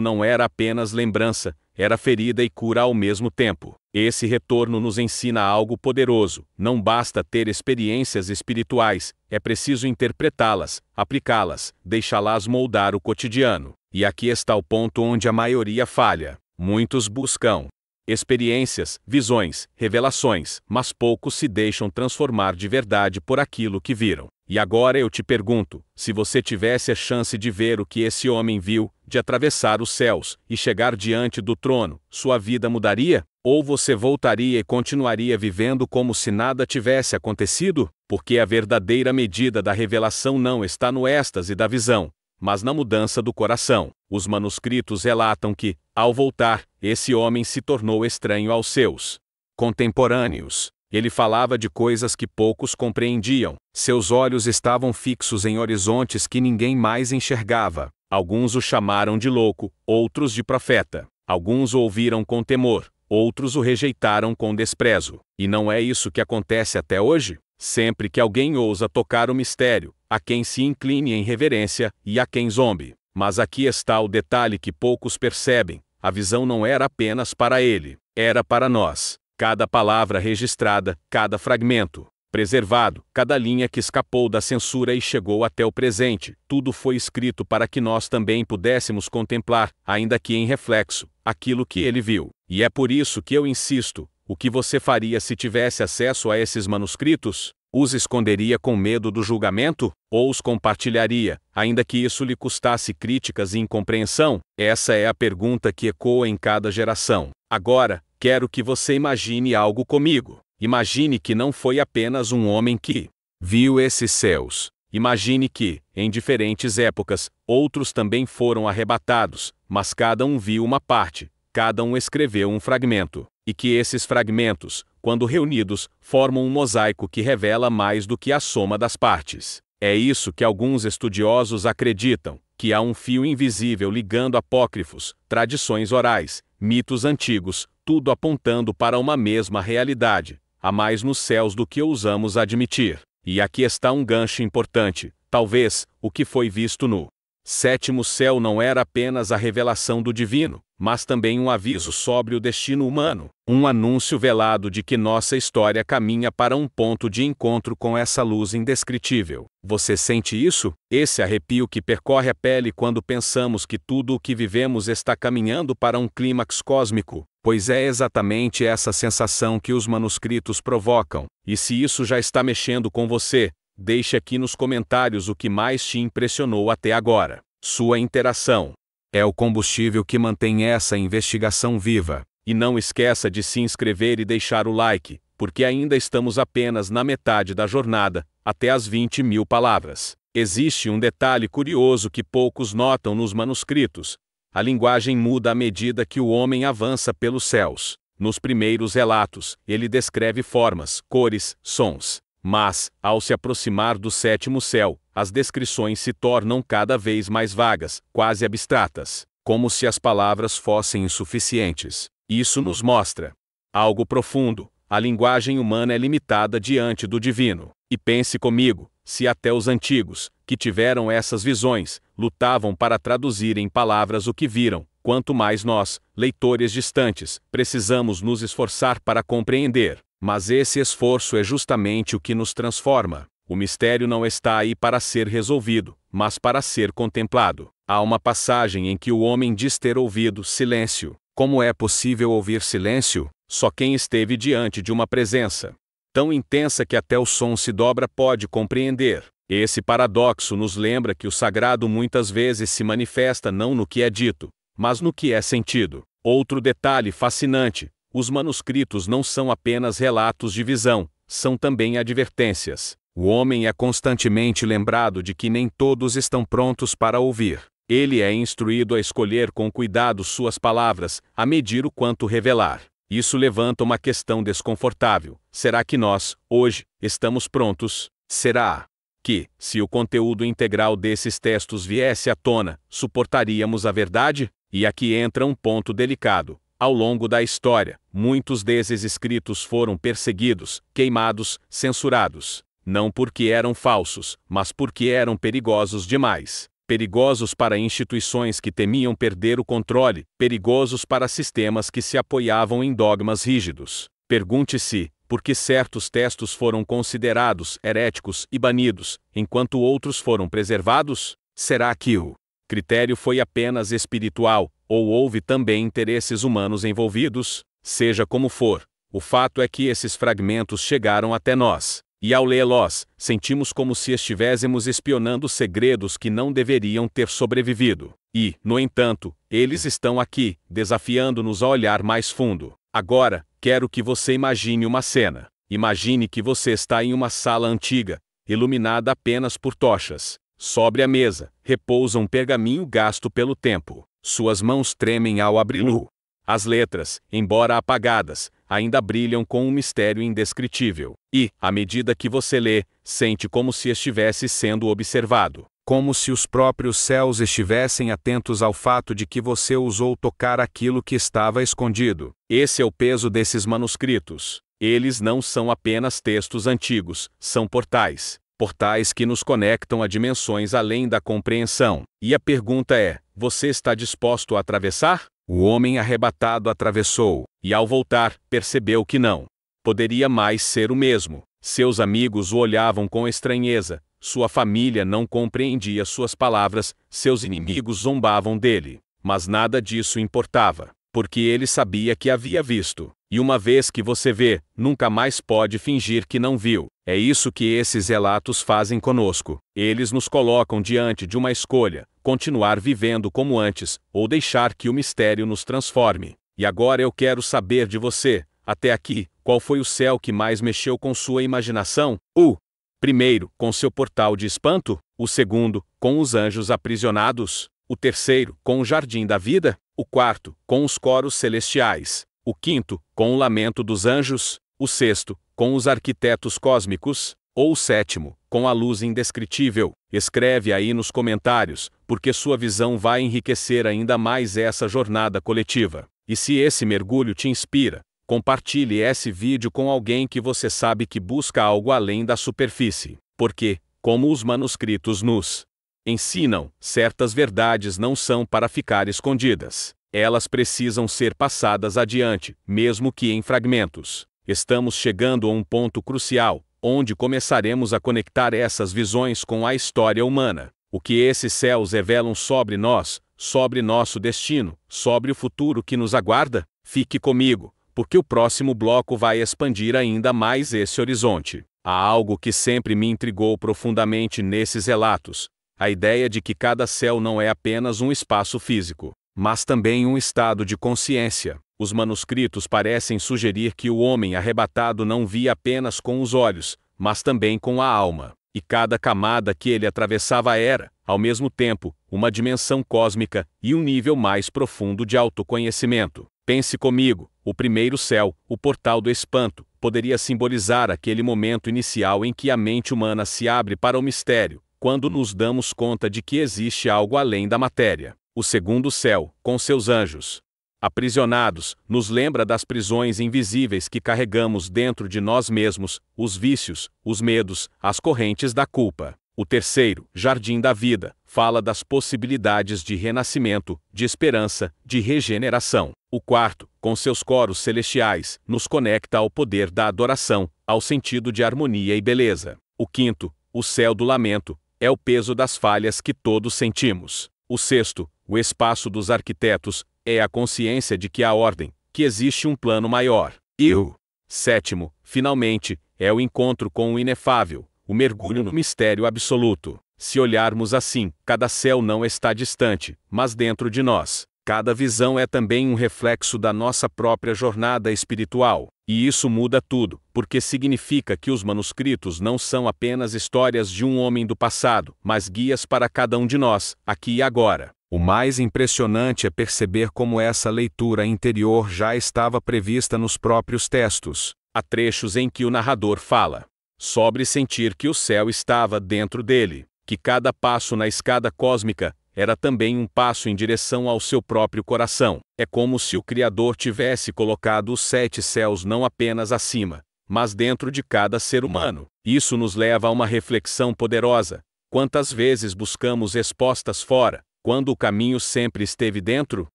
não era apenas lembrança, era ferida e cura ao mesmo tempo. Esse retorno nos ensina algo poderoso. Não basta ter experiências espirituais, é preciso interpretá-las, aplicá-las, deixá-las moldar o cotidiano. E aqui está o ponto onde a maioria falha. Muitos buscam experiências, visões, revelações, mas poucos se deixam transformar de verdade por aquilo que viram. E agora eu te pergunto, se você tivesse a chance de ver o que esse homem viu, de atravessar os céus e chegar diante do trono, sua vida mudaria? Ou você voltaria e continuaria vivendo como se nada tivesse acontecido? Porque a verdadeira medida da revelação não está no êxtase da visão, mas na mudança do coração. Os manuscritos relatam que, ao voltar, esse homem se tornou estranho aos seus contemporâneos. Ele falava de coisas que poucos compreendiam. Seus olhos estavam fixos em horizontes que ninguém mais enxergava. Alguns o chamaram de louco, outros de profeta. Alguns o ouviram com temor, outros o rejeitaram com desprezo. E não é isso que acontece até hoje? Sempre que alguém ousa tocar o mistério, há quem se incline em reverência e há quem zombe. Mas aqui está o detalhe que poucos percebem: a visão não era apenas para ele, era para nós. Cada palavra registrada, cada fragmento preservado, cada linha que escapou da censura e chegou até o presente, tudo foi escrito para que nós também pudéssemos contemplar, ainda que em reflexo, aquilo que ele viu. E é por isso que eu insisto: o que você faria se tivesse acesso a esses manuscritos? Os esconderia com medo do julgamento? Ou os compartilharia, ainda que isso lhe custasse críticas e incompreensão? Essa é a pergunta que ecoa em cada geração. Agora, quero que você imagine algo comigo. Imagine que não foi apenas um homem que viu esses céus. Imagine que, em diferentes épocas, outros também foram arrebatados, mas cada um viu uma parte, cada um escreveu um fragmento, e que esses fragmentos, quando reunidos, formam um mosaico que revela mais do que a soma das partes. É isso que alguns estudiosos acreditam, que há um fio invisível ligando apócrifos, tradições orais, mitos antigos, tudo apontando para uma mesma realidade, há mais nos céus do que ousamos admitir. E aqui está um gancho importante, talvez, o que foi visto no sétimo céu não era apenas a revelação do divino, mas também um aviso sobre o destino humano, um anúncio velado de que nossa história caminha para um ponto de encontro com essa luz indescritível. Você sente isso? Esse arrepio que percorre a pele quando pensamos que tudo o que vivemos está caminhando para um clímax cósmico, pois é exatamente essa sensação que os manuscritos provocam. E se isso já está mexendo com você, deixe aqui nos comentários o que mais te impressionou até agora. Sua interação é o combustível que mantém essa investigação viva. E não esqueça de se inscrever e deixar o like, porque ainda estamos apenas na metade da jornada, até as 20.000 palavras. Existe um detalhe curioso que poucos notam nos manuscritos. A linguagem muda à medida que o homem avança pelos céus. Nos primeiros relatos, ele descreve formas, cores, sons. Mas, ao se aproximar do sétimo céu, as descrições se tornam cada vez mais vagas, quase abstratas, como se as palavras fossem insuficientes. Isso nos mostra algo profundo. A linguagem humana é limitada diante do divino. E pense comigo, se até os antigos, que tiveram essas visões, lutavam para traduzir em palavras o que viram, quanto mais nós, leitores distantes, precisamos nos esforçar para compreender. Mas esse esforço é justamente o que nos transforma. O mistério não está aí para ser resolvido, mas para ser contemplado. Há uma passagem em que o homem diz ter ouvido silêncio. Como é possível ouvir silêncio? Só quem esteve diante de uma presença tão intensa que até o som se dobra pode compreender. Esse paradoxo nos lembra que o sagrado muitas vezes se manifesta não no que é dito, mas no que é sentido. Outro detalhe fascinante: os manuscritos não são apenas relatos de visão, são também advertências. O homem é constantemente lembrado de que nem todos estão prontos para ouvir. Ele é instruído a escolher com cuidado suas palavras, a medir o quanto revelar. Isso levanta uma questão desconfortável. Será que nós, hoje, estamos prontos? Será que, se o conteúdo integral desses textos viesse à tona, suportaríamos a verdade? E aqui entra um ponto delicado. Ao longo da história, muitos desses escritos foram perseguidos, queimados, censurados. Não porque eram falsos, mas porque eram perigosos demais. Perigosos para instituições que temiam perder o controle, perigosos para sistemas que se apoiavam em dogmas rígidos. Pergunte-se, por que certos textos foram considerados heréticos e banidos, enquanto outros foram preservados? Será que o critério foi apenas espiritual, ou houve também interesses humanos envolvidos? Seja como for, o fato é que esses fragmentos chegaram até nós. E ao lê-los, sentimos como se estivéssemos espionando segredos que não deveriam ter sobrevivido. E, no entanto, eles estão aqui, desafiando-nos a olhar mais fundo. Agora, quero que você imagine uma cena. Imagine que você está em uma sala antiga, iluminada apenas por tochas. Sobre a mesa, repousa um pergaminho gasto pelo tempo. Suas mãos tremem ao abri-lo. As letras, embora apagadas, ainda brilham com um mistério indescritível. E, à medida que você lê, sente como se estivesse sendo observado. Como se os próprios céus estivessem atentos ao fato de que você ousou tocar aquilo que estava escondido. Esse é o peso desses manuscritos. Eles não são apenas textos antigos, são portais. Portais que nos conectam a dimensões além da compreensão. E a pergunta é: você está disposto a atravessar? O homem arrebatado atravessou, e ao voltar, percebeu que não poderia mais ser o mesmo. Seus amigos o olhavam com estranheza, sua família não compreendia suas palavras, seus inimigos zombavam dele. Mas nada disso importava, porque ele sabia que havia visto E uma vez que você vê, nunca mais pode fingir que não viu. É isso que esses relatos fazem conosco. Eles nos colocam diante de uma escolha: continuar vivendo como antes, ou deixar que o mistério nos transforme. E agora eu quero saber de você, até aqui, qual foi o céu que mais mexeu com sua imaginação? O primeiro, com seu portal de espanto; o segundo, com os anjos aprisionados; o terceiro, com o jardim da vida; o quarto, com os coros celestiais; o quinto, com o lamento dos anjos; o sexto, com os arquitetos cósmicos; ou o sétimo, com a luz indescritível? Escreve aí nos comentários, porque sua visão vai enriquecer ainda mais essa jornada coletiva. E se esse mergulho te inspira, compartilhe esse vídeo com alguém que você sabe que busca algo além da superfície. Porque, como os manuscritos nos ensinam, certas verdades não são para ficar escondidas. Elas precisam ser passadas adiante, mesmo que em fragmentos. Estamos chegando a um ponto crucial, onde começaremos a conectar essas visões com a história humana. O que esses céus revelam sobre nós, sobre nosso destino, sobre o futuro que nos aguarda? Fique comigo, porque o próximo bloco vai expandir ainda mais esse horizonte. Há algo que sempre me intrigou profundamente nesses relatos: a ideia de que cada céu não é apenas um espaço físico, mas também um estado de consciência. Os manuscritos parecem sugerir que o homem arrebatado não via apenas com os olhos, mas também com a alma. E cada camada que ele atravessava era, ao mesmo tempo, uma dimensão cósmica e um nível mais profundo de autoconhecimento. Pense comigo: o primeiro céu, o portal do espanto, poderia simbolizar aquele momento inicial em que a mente humana se abre para o mistério, quando nos damos conta de que existe algo além da matéria. O segundo céu, com seus anjos aprisionados, nos lembra das prisões invisíveis que carregamos dentro de nós mesmos, os vícios, os medos, as correntes da culpa. O terceiro, jardim da vida, fala das possibilidades de renascimento, de esperança, de regeneração. O quarto, com seus coros celestiais, nos conecta ao poder da adoração, ao sentido de harmonia e beleza. O quinto, o céu do lamento, é o peso das falhas que todos sentimos. O sexto, o espaço dos arquitetos, é a consciência de que há ordem, que existe um plano maior. E o sétimo, finalmente, é o encontro com o inefável, o mergulho no mistério absoluto. Se olharmos assim, cada céu não está distante, mas dentro de nós. Cada visão é também um reflexo da nossa própria jornada espiritual. E isso muda tudo, porque significa que os manuscritos não são apenas histórias de um homem do passado, mas guias para cada um de nós, aqui e agora. O mais impressionante é perceber como essa leitura interior já estava prevista nos próprios textos. Há trechos em que o narrador fala sobre sentir que o céu estava dentro dele, que cada passo na escada cósmica era também um passo em direção ao seu próprio coração. É como se o Criador tivesse colocado os 7 céus não apenas acima, mas dentro de cada ser humano. Isso nos leva a uma reflexão poderosa. Quantas vezes buscamos respostas fora, quando o caminho sempre esteve dentro?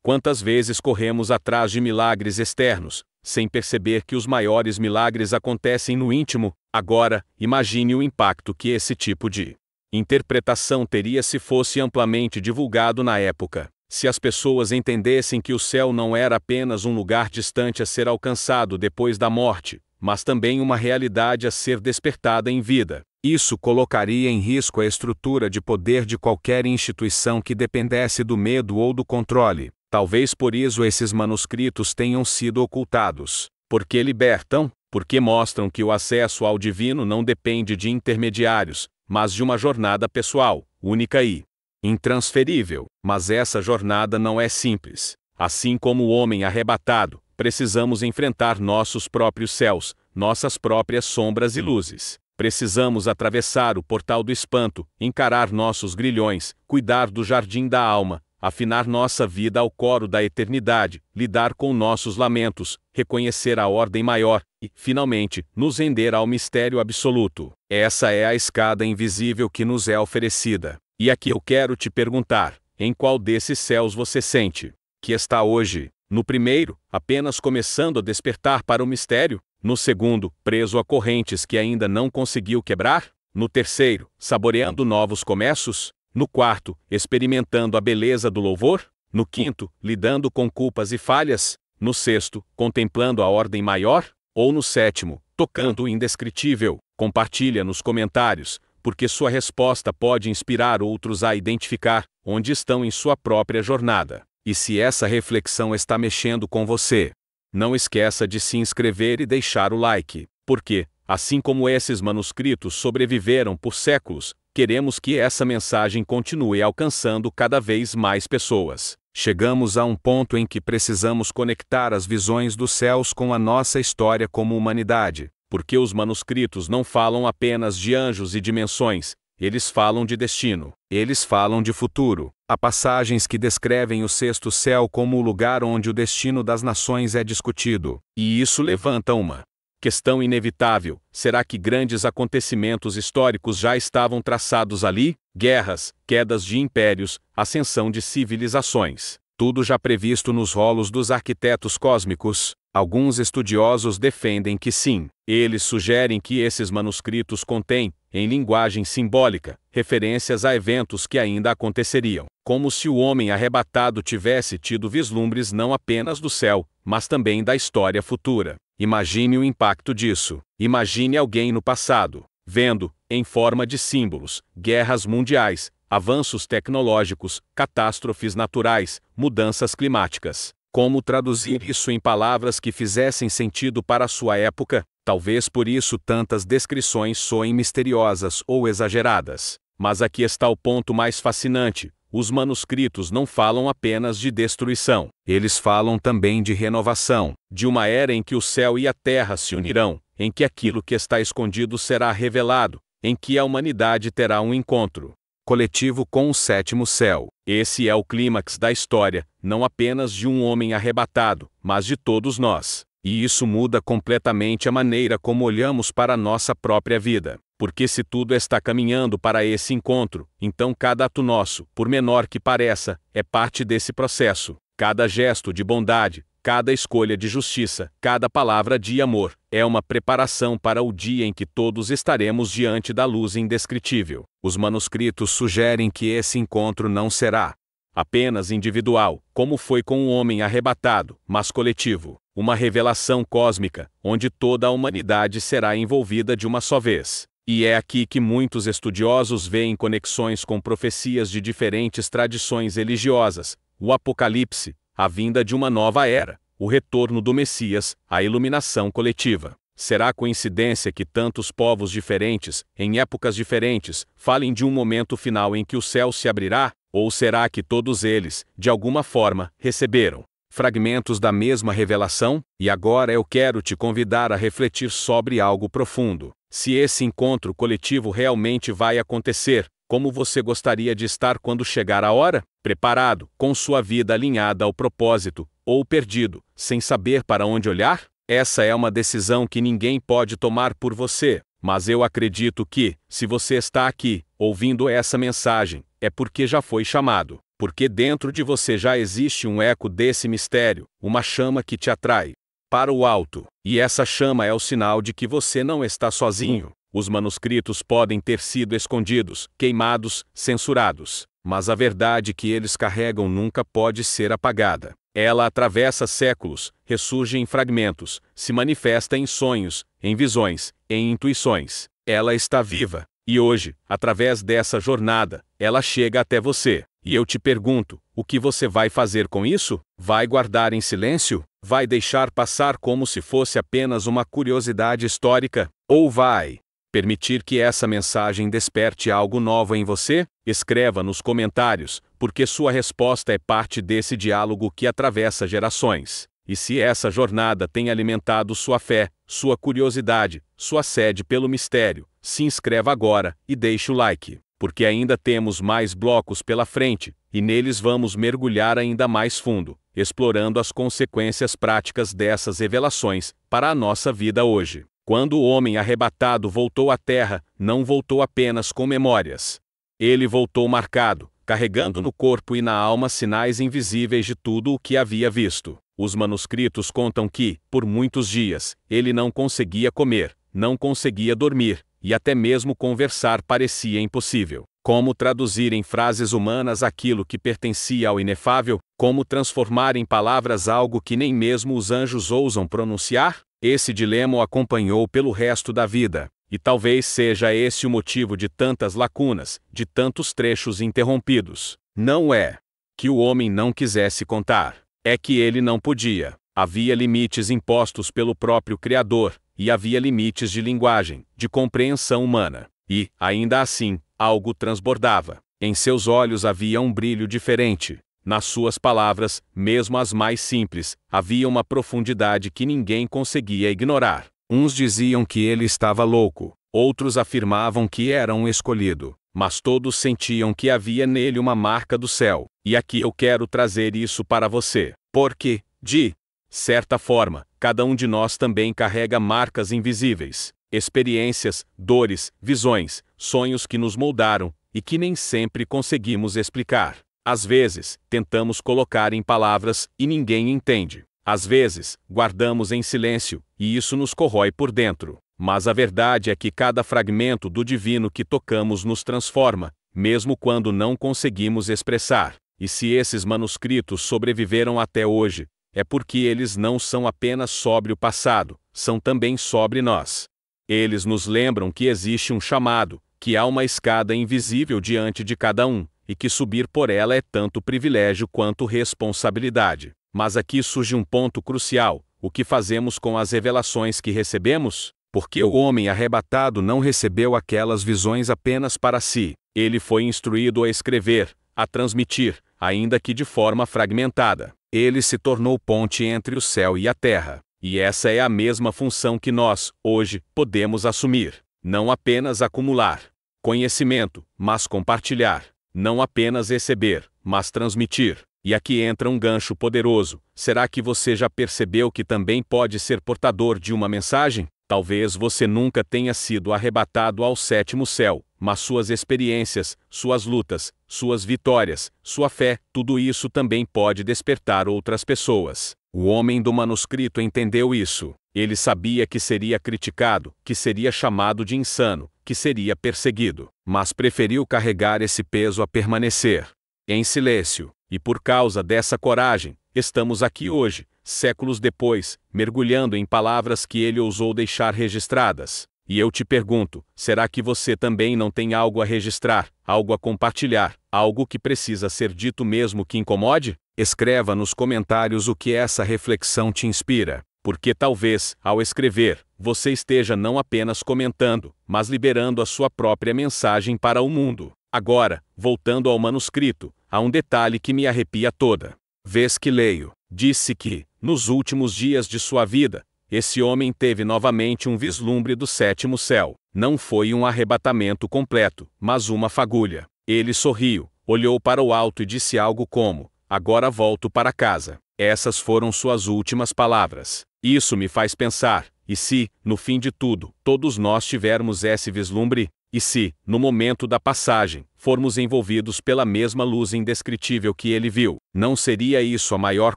Quantas vezes corremos atrás de milagres externos, sem perceber que os maiores milagres acontecem no íntimo? Agora, imagine o impacto que esse tipo de interpretação teria se fosse amplamente divulgado na época. Se as pessoas entendessem que o céu não era apenas um lugar distante a ser alcançado depois da morte, mas também uma realidade a ser despertada em vida. Isso colocaria em risco a estrutura de poder de qualquer instituição que dependesse do medo ou do controle. Talvez por isso esses manuscritos tenham sido ocultados. Porque libertam, porque mostram que o acesso ao divino não depende de intermediários, mas de uma jornada pessoal, única e intransferível. Mas essa jornada não é simples. Assim como o homem arrebatado, precisamos enfrentar nossos próprios céus, nossas próprias sombras e luzes. Precisamos atravessar o portal do espanto, encarar nossos grilhões, cuidar do jardim da alma, afinar nossa vida ao coro da eternidade, lidar com nossos lamentos, reconhecer a ordem maior e, finalmente, nos render ao mistério absoluto. Essa é a escada invisível que nos é oferecida. E aqui eu quero te perguntar: em qual desses céus você sente que está hoje? No primeiro, apenas começando a despertar para o mistério? No segundo, preso a correntes que ainda não conseguiu quebrar? No terceiro, saboreando novos começos? No quarto, experimentando a beleza do louvor? No quinto, lidando com culpas e falhas? No sexto, contemplando a ordem maior? Ou no sétimo, tocando o indescritível? Compartilha nos comentários, porque sua resposta pode inspirar outros a identificar onde estão em sua própria jornada. E se essa reflexão está mexendo com você, não esqueça de se inscrever e deixar o like, porque, assim como esses manuscritos sobreviveram por séculos, queremos que essa mensagem continue alcançando cada vez mais pessoas. Chegamos a um ponto em que precisamos conectar as visões dos céus com a nossa história como humanidade, porque os manuscritos não falam apenas de anjos e dimensões, eles falam de destino, eles falam de futuro. Há passagens que descrevem o sexto céu como o lugar onde o destino das nações é discutido, e isso levanta uma questão inevitável: será que grandes acontecimentos históricos já estavam traçados ali? Guerras, quedas de impérios, ascensão de civilizações. Tudo já previsto nos rolos dos arquitetos cósmicos? Alguns estudiosos defendem que sim. Eles sugerem que esses manuscritos contêm, em linguagem simbólica, referências a eventos que ainda aconteceriam, como se o homem arrebatado tivesse tido vislumbres não apenas do céu, mas também da história futura. Imagine o impacto disso. Imagine alguém no passado, vendo, em forma de símbolos, guerras mundiais, avanços tecnológicos, catástrofes naturais, mudanças climáticas. Como traduzir isso em palavras que fizessem sentido para a sua época? Talvez por isso tantas descrições soem misteriosas ou exageradas. Mas aqui está o ponto mais fascinante: os manuscritos não falam apenas de destruição. Eles falam também de renovação, de uma era em que o céu e a terra se unirão, em que aquilo que está escondido será revelado, em que a humanidade terá um encontro coletivo com o sétimo céu. Esse é o clímax da história, não apenas de um homem arrebatado, mas de todos nós. E isso muda completamente a maneira como olhamos para a nossa própria vida. Porque se tudo está caminhando para esse encontro, então cada ato nosso, por menor que pareça, é parte desse processo. Cada gesto de bondade, cada escolha de justiça, cada palavra de amor, é uma preparação para o dia em que todos estaremos diante da luz indescritível. Os manuscritos sugerem que esse encontro não será apenas individual, como foi com o homem arrebatado, mas coletivo. Uma revelação cósmica, onde toda a humanidade será envolvida de uma só vez. E é aqui que muitos estudiosos veem conexões com profecias de diferentes tradições religiosas: o Apocalipse, a vinda de uma nova era, o retorno do Messias, a iluminação coletiva. Será coincidência que tantos povos diferentes, em épocas diferentes, falem de um momento final em que o céu se abrirá? Ou será que todos eles, de alguma forma, receberam fragmentos da mesma revelação? E agora eu quero te convidar a refletir sobre algo profundo. Se esse encontro coletivo realmente vai acontecer, como você gostaria de estar quando chegar a hora? Preparado, com sua vida alinhada ao propósito, ou perdido, sem saber para onde olhar? Essa é uma decisão que ninguém pode tomar por você, mas eu acredito que, se você está aqui, ouvindo essa mensagem, é porque já foi chamado. Porque dentro de você já existe um eco desse mistério, uma chama que te atrai para o alto. E essa chama é o sinal de que você não está sozinho. Os manuscritos podem ter sido escondidos, queimados, censurados, mas a verdade que eles carregam nunca pode ser apagada. Ela atravessa séculos, ressurge em fragmentos, se manifesta em sonhos, em visões, em intuições. Ela está viva. E hoje, através dessa jornada, ela chega até você. E eu te pergunto, o que você vai fazer com isso? Vai guardar em silêncio? Vai deixar passar como se fosse apenas uma curiosidade histórica? Ou vai permitir que essa mensagem desperte algo novo em você? Escreva nos comentários, porque sua resposta é parte desse diálogo que atravessa gerações. E se essa jornada tem alimentado sua fé, sua curiosidade, sua sede pelo mistério, se inscreva agora e deixe o like, porque ainda temos mais blocos pela frente, e neles vamos mergulhar ainda mais fundo, explorando as consequências práticas dessas revelações para a nossa vida hoje. Quando o homem arrebatado voltou à Terra, não voltou apenas com memórias. Ele voltou marcado, carregando no corpo e na alma sinais invisíveis de tudo o que havia visto. Os manuscritos contam que, por muitos dias, ele não conseguia comer, não conseguia dormir, e até mesmo conversar parecia impossível. Como traduzir em frases humanas aquilo que pertencia ao inefável? Como transformar em palavras algo que nem mesmo os anjos ousam pronunciar? Esse dilema o acompanhou pelo resto da vida, e talvez seja esse o motivo de tantas lacunas, de tantos trechos interrompidos. Não é que o homem não quisesse contar, é que ele não podia. Havia limites impostos pelo próprio Criador, e havia limites de linguagem, de compreensão humana. E, ainda assim, algo transbordava. Em seus olhos havia um brilho diferente. Nas suas palavras, mesmo as mais simples, havia uma profundidade que ninguém conseguia ignorar. Uns diziam que ele estava louco, outros afirmavam que era um escolhido, mas todos sentiam que havia nele uma marca do céu. E aqui eu quero trazer isso para você, porque, de certa forma, cada um de nós também carrega marcas invisíveis, experiências, dores, visões, sonhos que nos moldaram e que nem sempre conseguimos explicar. Às vezes, tentamos colocar em palavras e ninguém entende. Às vezes, guardamos em silêncio e isso nos corrói por dentro. Mas a verdade é que cada fragmento do divino que tocamos nos transforma, mesmo quando não conseguimos expressar. E se esses manuscritos sobreviveram até hoje, é porque eles não são apenas sobre o passado, são também sobre nós. Eles nos lembram que existe um chamado, que há uma escada invisível diante de cada um, e que subir por ela é tanto privilégio quanto responsabilidade. Mas aqui surge um ponto crucial: o que fazemos com as revelações que recebemos? Porque o homem arrebatado não recebeu aquelas visões apenas para si. Ele foi instruído a escrever, a transmitir, ainda que de forma fragmentada. Ele se tornou ponte entre o céu e a terra. E essa é a mesma função que nós, hoje, podemos assumir. Não apenas acumular conhecimento, mas compartilhar. Não apenas receber, mas transmitir. E aqui entra um gancho poderoso. Será que você já percebeu que também pode ser portador de uma mensagem? Talvez você nunca tenha sido arrebatado ao sétimo céu, mas suas experiências, suas lutas, suas vitórias, sua fé, tudo isso também pode despertar outras pessoas. O homem do manuscrito entendeu isso. Ele sabia que seria criticado, que seria chamado de insano, que seria perseguido, mas preferiu carregar esse peso a permanecer em silêncio. E por causa dessa coragem, estamos aqui hoje, séculos depois, mergulhando em palavras que ele ousou deixar registradas. E eu te pergunto, será que você também não tem algo a registrar, algo a compartilhar, algo que precisa ser dito mesmo que incomode? Escreva nos comentários o que essa reflexão te inspira, porque talvez, ao escrever, você esteja não apenas comentando, mas liberando a sua própria mensagem para o mundo. Agora, voltando ao manuscrito, há um detalhe que me arrepia toda vez que leio. Disse que, nos últimos dias de sua vida, esse homem teve novamente um vislumbre do sétimo céu. Não foi um arrebatamento completo, mas uma fagulha. Ele sorriu, olhou para o alto e disse algo como: "Agora volto para casa." Essas foram suas últimas palavras. Isso me faz pensar, e se, no fim de tudo, todos nós tivermos esse vislumbre? E se, no momento da passagem, formos envolvidos pela mesma luz indescritível que ele viu, não seria isso a maior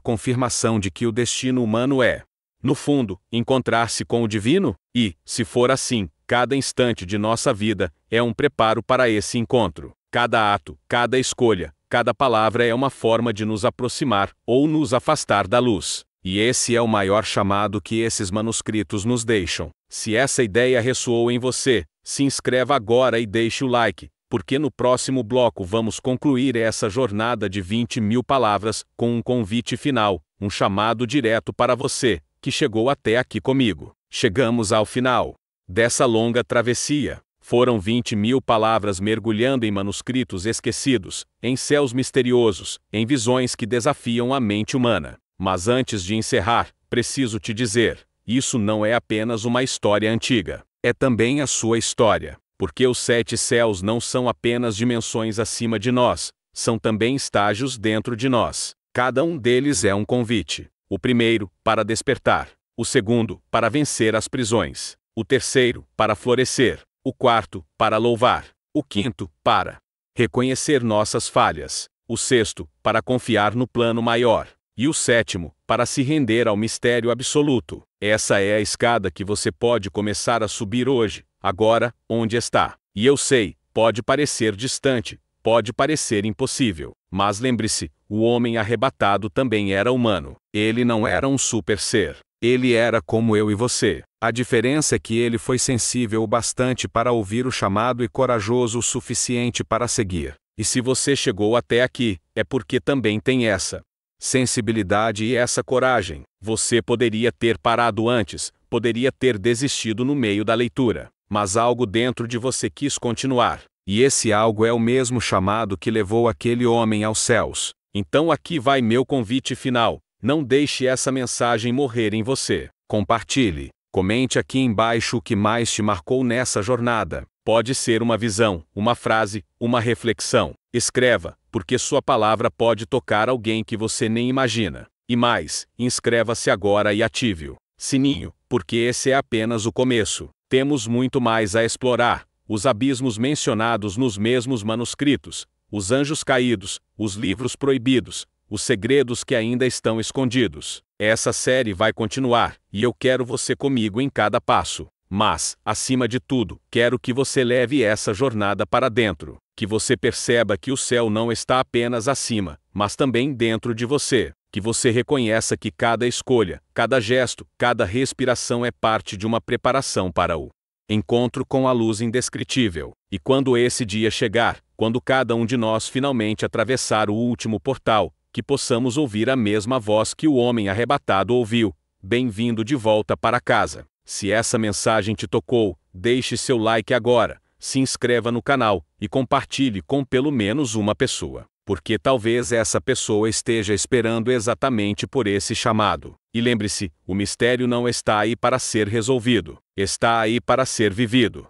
confirmação de que o destino humano é, no fundo, encontrar-se com o divino? E, se for assim, cada instante de nossa vida é um preparo para esse encontro. Cada ato, cada escolha, cada palavra é uma forma de nos aproximar ou nos afastar da luz. E esse é o maior chamado que esses manuscritos nos deixam. Se essa ideia ressoou em você, se inscreva agora e deixe o like, porque no próximo bloco vamos concluir essa jornada de 20.000 palavras com um convite final, um chamado direto para você, que chegou até aqui comigo. Chegamos ao final dessa longa travessia. Foram 20.000 palavras mergulhando em manuscritos esquecidos, em céus misteriosos, em visões que desafiam a mente humana. Mas antes de encerrar, preciso te dizer, isso não é apenas uma história antiga. É também a sua história. Porque os 7 céus não são apenas dimensões acima de nós, são também estágios dentro de nós. Cada um deles é um convite. O primeiro, para despertar. O segundo, para vencer as prisões. O terceiro, para florescer. O quarto, para louvar. O quinto, para reconhecer nossas falhas. O sexto, para confiar no plano maior. E o sétimo, para se render ao mistério absoluto. Essa é a escada que você pode começar a subir hoje, agora, onde está? E eu sei, pode parecer distante, pode parecer impossível, mas lembre-se, o homem arrebatado também era humano. Ele não era um super ser. Ele era como eu e você. A diferença é que ele foi sensível o bastante para ouvir o chamado e corajoso o suficiente para seguir. E se você chegou até aqui, é porque também tem essa sensibilidade e essa coragem. Você poderia ter parado antes, poderia ter desistido no meio da leitura, mas algo dentro de você quis continuar. E esse algo é o mesmo chamado que levou aquele homem aos céus. Então aqui vai meu convite final. Não deixe essa mensagem morrer em você. Compartilhe. Comente aqui embaixo o que mais te marcou nessa jornada. Pode ser uma visão, uma frase, uma reflexão. Escreva, porque sua palavra pode tocar alguém que você nem imagina. E mais, inscreva-se agora e ative o sininho, porque esse é apenas o começo. Temos muito mais a explorar. Os abismos mencionados nos mesmos manuscritos, os anjos caídos, os livros proibidos, os segredos que ainda estão escondidos. Essa série vai continuar, e eu quero você comigo em cada passo. Mas, acima de tudo, quero que você leve essa jornada para dentro. Que você perceba que o céu não está apenas acima, mas também dentro de você. Que você reconheça que cada escolha, cada gesto, cada respiração é parte de uma preparação para o encontro com a luz indescritível. E quando esse dia chegar, quando cada um de nós finalmente atravessar o último portal, que possamos ouvir a mesma voz que o homem arrebatado ouviu: bem-vindo de volta para casa. Se essa mensagem te tocou, deixe seu like agora, se inscreva no canal e compartilhe com pelo menos uma pessoa, porque talvez essa pessoa esteja esperando exatamente por esse chamado. E lembre-se, o mistério não está aí para ser resolvido, está aí para ser vivido.